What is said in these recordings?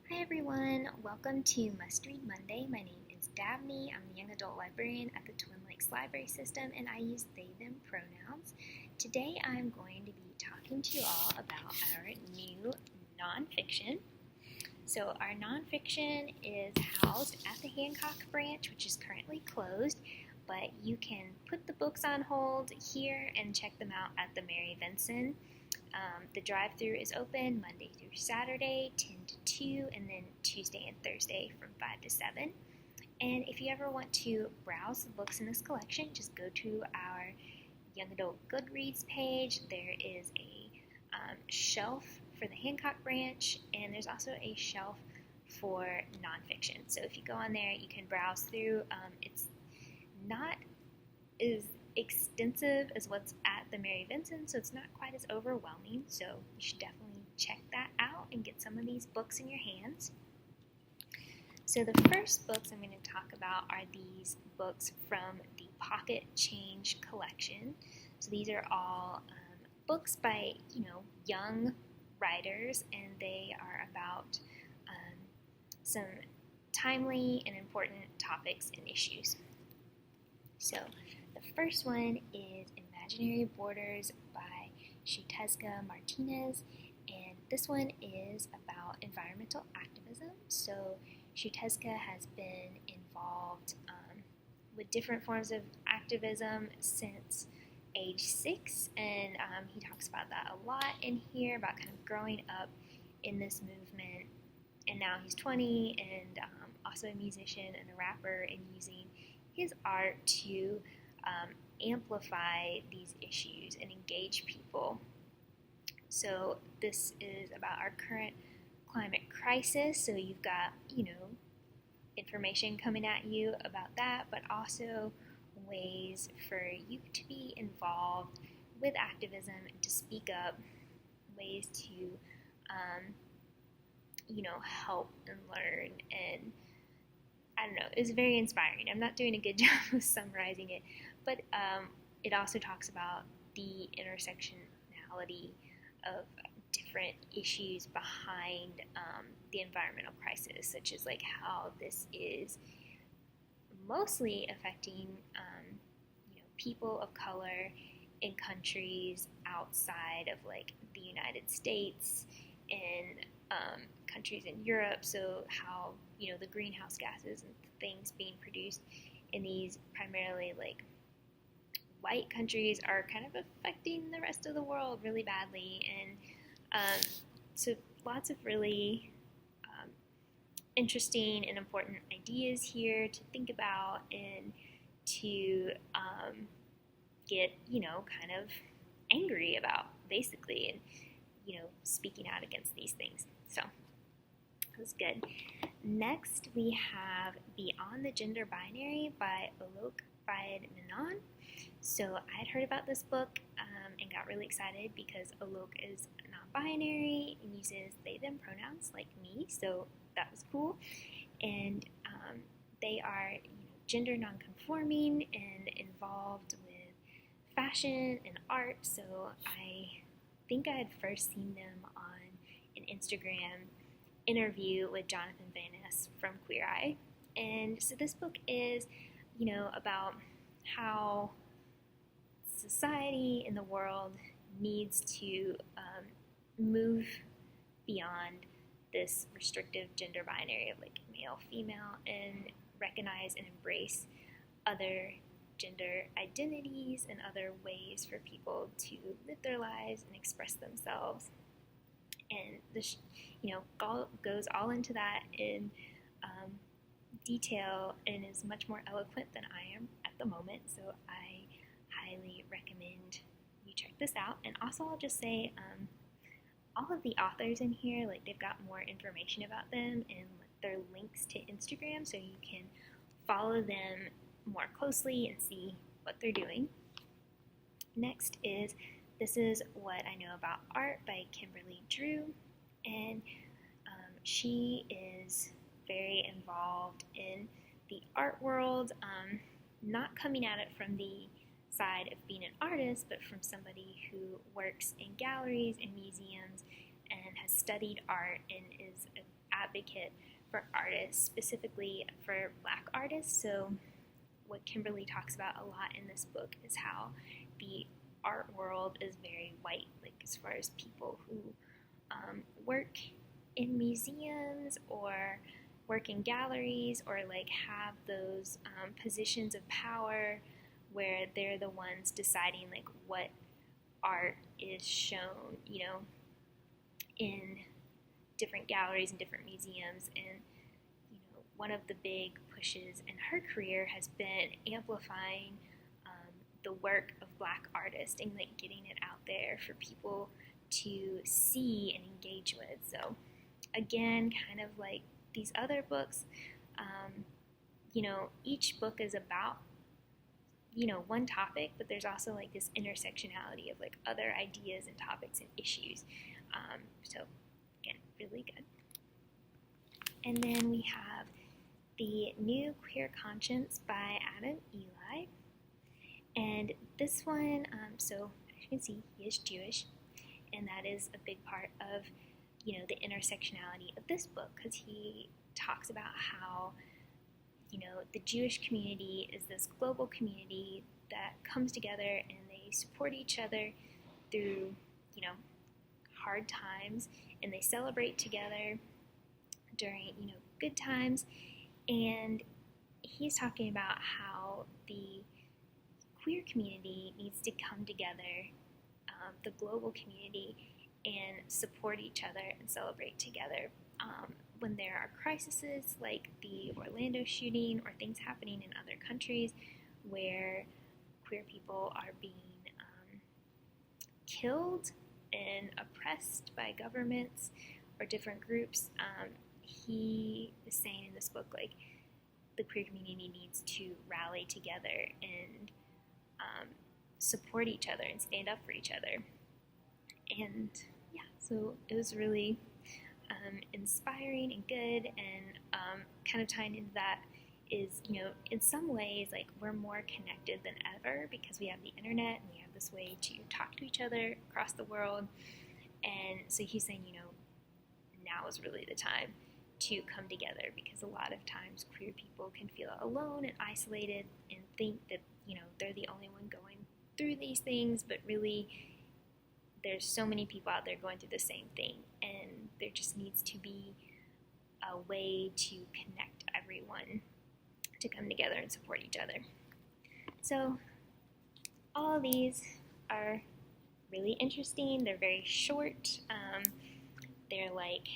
Hi everyone, welcome to Must Read Monday. My name is Dabney. I'm the Young Adult Librarian at the Twin Lakes Library System and I use they, them pronouns. Today I'm going to be talking to you all about our new nonfiction. So our nonfiction is housed at the Hancock branch, which is currently closed, but you can put the books on hold here and check them out at the Mary Vinson. The drive-thru is open Monday through Saturday, 10 to 2, and then Tuesday and Thursday from 5 to 7. And if you ever want to browse the books in this collection, just go to our Young Adult Goodreads page. There is a shelf for the Hancock branch, and there's also a shelf for nonfiction. So if you go on there, you can browse through. It's not as extensive as what's at the Mary Vinson, so it's not quite as overwhelming, so you should definitely check that out and get some of these books in your hands. So the first books I'm going to talk about are these books from the Pocket Change collection. So these are all books by young writers, and they are about some timely and important topics and issues. So the first one is Imaginary Borders by Xiuhtezcatl Martinez, and this one is about environmental activism. So Xiuhtezcatl has been involved with different forms of activism since age 6, and he talks about that a lot in here, about kind of growing up in this movement, and now he's 20 and also a musician and a rapper, and using his art to amplify these issues and engage people. So this is about our current climate crisis. So you've got, information coming at you about that, but also ways for you to be involved with activism and to speak up, ways to, help and learn. And I don't know, it's very inspiring. I'm not doing a good job of summarizing it, but it also talks about the intersectionality of different issues behind the environmental crisis, such as like how this is mostly affecting people of color in countries outside of like the United States and countries in Europe. So how the greenhouse gases and things being produced in these primarily like white countries are kind of affecting the rest of the world really badly. And so lots of really interesting and important ideas here to think about and to get kind of angry about, basically, and speaking out against these things. So that was good. Next we have Beyond the Gender Binary by Alok Vaid-Menon. So I had heard about this book and got really excited because Alok is non-binary and uses they, them pronouns like me, so that was cool. And they are gender non-conforming and involved with fashion and art. So I think I had first seen them on an Instagram interview with Jonathan Van Ness from Queer Eye. And so this book is, about how society and the world needs to move beyond this restrictive gender binary of like male, female, and recognize and embrace other gender identities and other ways for people to live their lives and express themselves. And this, goes all into that in detail and is much more eloquent than I am at the moment. So I highly recommend you check this out. And also I'll just say all of the authors in here, like they've got more information about them and their links to Instagram, so you can follow them more closely and see what they're doing. Next is This Is What I Know About Art by Kimberly Drew, and she is very involved in the art world, not coming at it from the side of being an artist, but from somebody who works in galleries and museums and has studied art and is an advocate for artists, specifically for Black artists. So what Kimberly talks about a lot in this book is how the art world is very white, like as far as people who work in museums or work in galleries or like have those positions of power where they're the ones deciding like what art is shown, you know, in different galleries and different museums. And you know, one of the big pushes in her career has been amplifying the work of Black artists and like getting it out there for people to see and engage with. So again, kind of like these other books, you know, each book is about, you know, one topic, but there's also like this intersectionality of like other ideas and topics and issues. So again, really good. And then we have The New Queer Conscience by Adam Eli. And this one, so as you can see, he is Jewish, and that is a big part of, you know, the intersectionality of this book, because he talks about how, you know, the Jewish community is this global community that comes together and they support each other through, you know, hard times, and they celebrate together during, you know, good times. And he's talking about how the queer community needs to come together, the global community, and support each other and celebrate together when there are crises like the Orlando shooting or things happening in other countries where queer people are being killed and oppressed by governments or different groups. He is saying in this book, like, the queer community needs to rally together and support each other and stand up for each other. And yeah, so it was really inspiring and good, and kind of tying into that is, you know, in some ways, like, we're more connected than ever because we have the internet and we have this way to talk to each other across the world. And so he's saying, you know, now is really the time to come together, because a lot of times queer people can feel alone and isolated and think that, you know, they're the only one going through these things, but really there's so many people out there going through the same thing, and there just needs to be a way to connect everyone to come together and support each other. So all of these are really interesting. They're very short. They're like,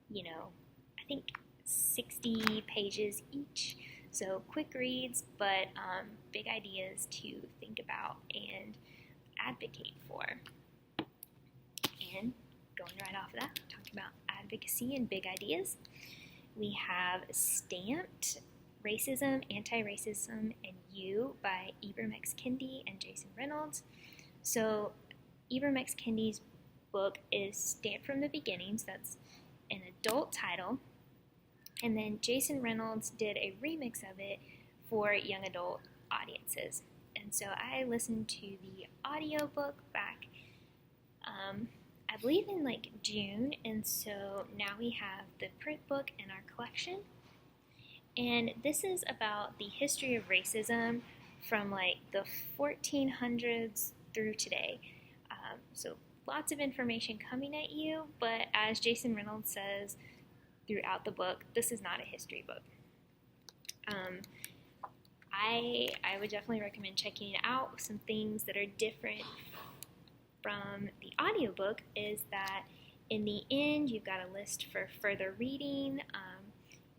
you know, I think 60 pages each. So quick reads, but big ideas to think about and advocate for. And going right off of that, talking about advocacy and big ideas, we have Stamped: Racism, Anti-Racism, and You by Ibram X. Kendi and Jason Reynolds. So Ibram X. Kendi's book is Stamped from the Beginning, so that's an adult title. And then Jason Reynolds did a remix of it for young adult audiences. And so I listened to the audiobook back, I believe in like June, and so now we have the print book in our collection. And this is about the history of racism from like the 1400s through today. So lots of information coming at you, but as Jason Reynolds says throughout the book, this is not a history book. I would definitely recommend checking it out. Some things that are different from the audiobook is that in the end, you've got a list for further reading.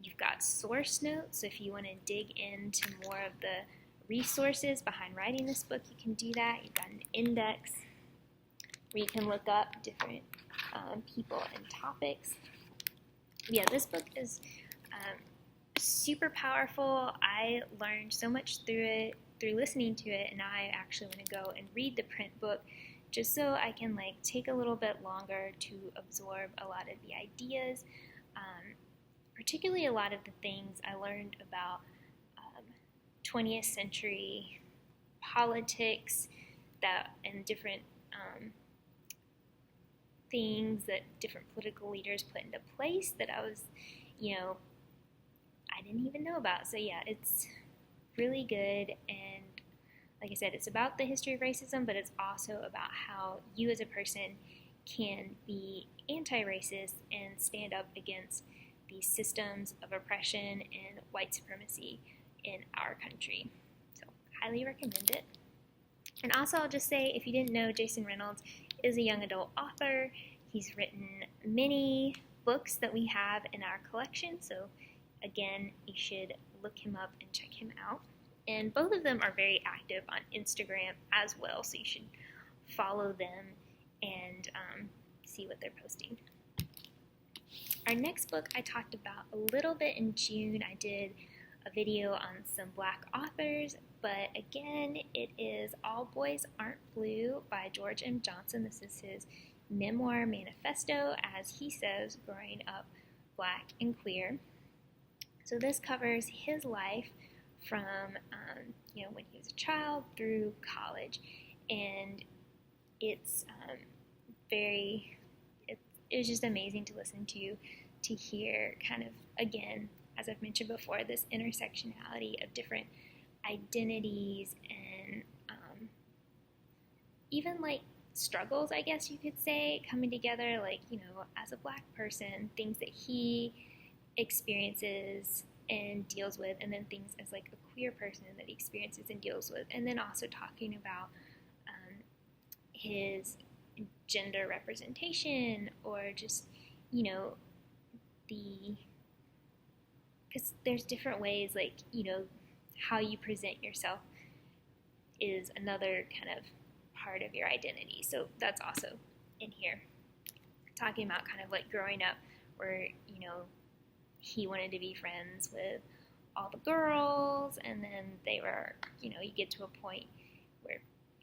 You've got source notes, so if you want to dig into more of the resources behind writing this book, you can do that. You've got an index where you can look up different people and topics. Yeah, this book is super powerful. I learned so much through listening to it, and now I actually want to go and read the print book just so I can like take a little bit longer to absorb a lot of the ideas, particularly a lot of the things I learned about 20th century politics that and different things that different political leaders put into place that I was, I didn't even know about. So yeah, it's really good, and like I said, it's about the history of racism, but it's also about how you as a person can be anti-racist and stand up against these systems of oppression and white supremacy in our country. So, highly recommend it. And also, I'll just say, if you didn't know, Jason Reynolds is a young adult author. He's written many books that we have in our collection, so again, you should look him up and check him out. And both of them are very active on Instagram as well, so you should follow them and see what they're posting. Our next book I talked about a little bit in June. I did a video on some Black authors, but again, it is All Boys Aren't Blue by George M. Johnson. This is his memoir manifesto, as he says, growing up Black and queer. So this covers his life from when he was a child through college, and it's it was just amazing to listen to hear kind of, again, as I've mentioned before, this intersectionality of different identities and even like struggles, I guess you could say, coming together, like, as a Black person, things that he experiences and deals with, and then things as like a queer person that he experiences and deals with, and then also talking about his gender representation, or just, because there's different ways, like, how you present yourself is another kind of part of your identity. So that's also in here, talking about kind of like growing up where, he wanted to be friends with all the girls, and then they were, you get to a point where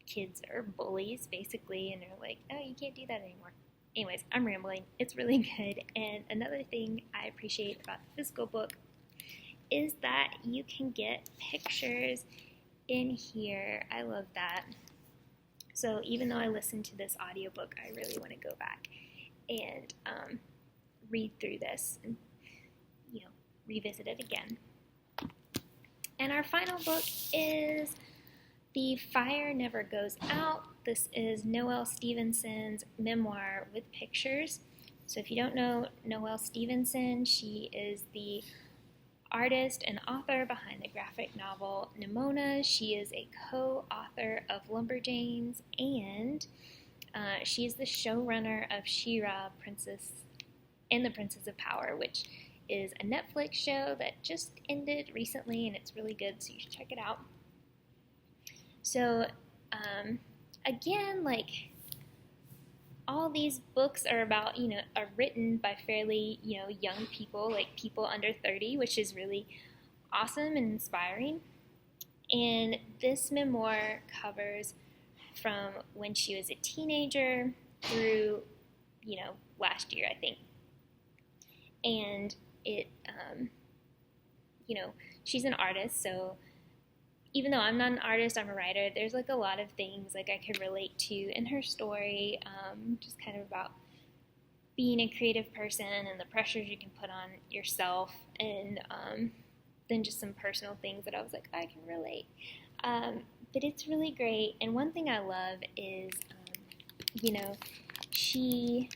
kids are bullies, basically, and they're like, oh, you can't do that anymore. Anyways, I'm rambling. It's really good. And another thing I appreciate about the physical book is that you can get pictures in here. I love that. So even though I listened to this audiobook, I really want to go back and read through this and revisit it again. And our final book is The Fire Never Goes Out. This is Noelle Stevenson's memoir with pictures. So if you don't know Noelle Stevenson, she is the artist and author behind the graphic novel Nimona. She is a co-author of Lumberjanes, and she is the showrunner of She-Ra, Princess and the Princess of Power, which is a Netflix show that just ended recently, and it's really good, so you should check it out. So, again, like, all these books are about, are written by fairly, young people, like people under 30, which is really awesome and inspiring. And this memoir covers from when she was a teenager through, last year, I think. And it, she's an artist, so even though I'm not an artist, I'm a writer, there's like a lot of things like I could relate to in her story, just kind of about being a creative person and the pressures you can put on yourself, and then just some personal things that I was like, I can relate. But it's really great, and one thing I love is, she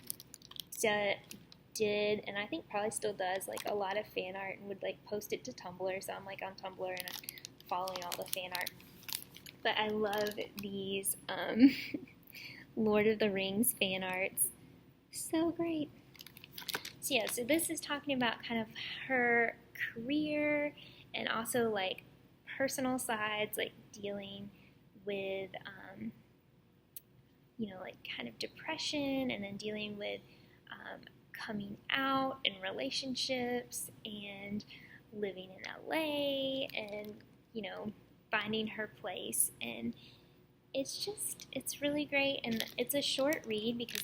did, and I think probably still does, like a lot of fan art and would like post it to Tumblr, so I'm like on Tumblr and I'm following all the fan art. But I love these Lord of the Rings fan arts. So great. So yeah, so this is talking about kind of her career and also like personal sides, like dealing with like kind of depression, and then dealing with coming out in relationships and living in LA and, finding her place. And it's really great. And it's a short read because,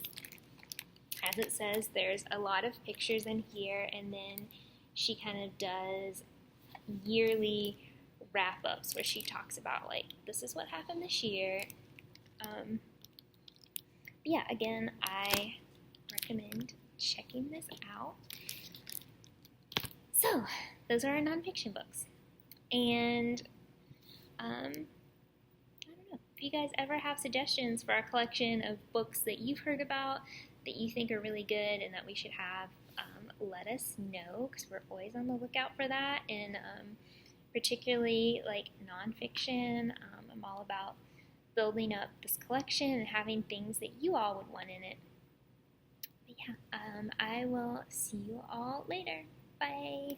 as it says, there's a lot of pictures in here, and then she kind of does yearly wrap-ups where she talks about, like, this is what happened this year. Yeah, again, I recommend checking this out. So, those are our nonfiction books. And, I don't know, if you guys ever have suggestions for our collection of books that you've heard about that you think are really good and that we should have, let us know, because we're always on the lookout for that. And particularly like nonfiction, I'm all about building up this collection and having things that you all would want in it. But yeah, I will see you all later. Bye.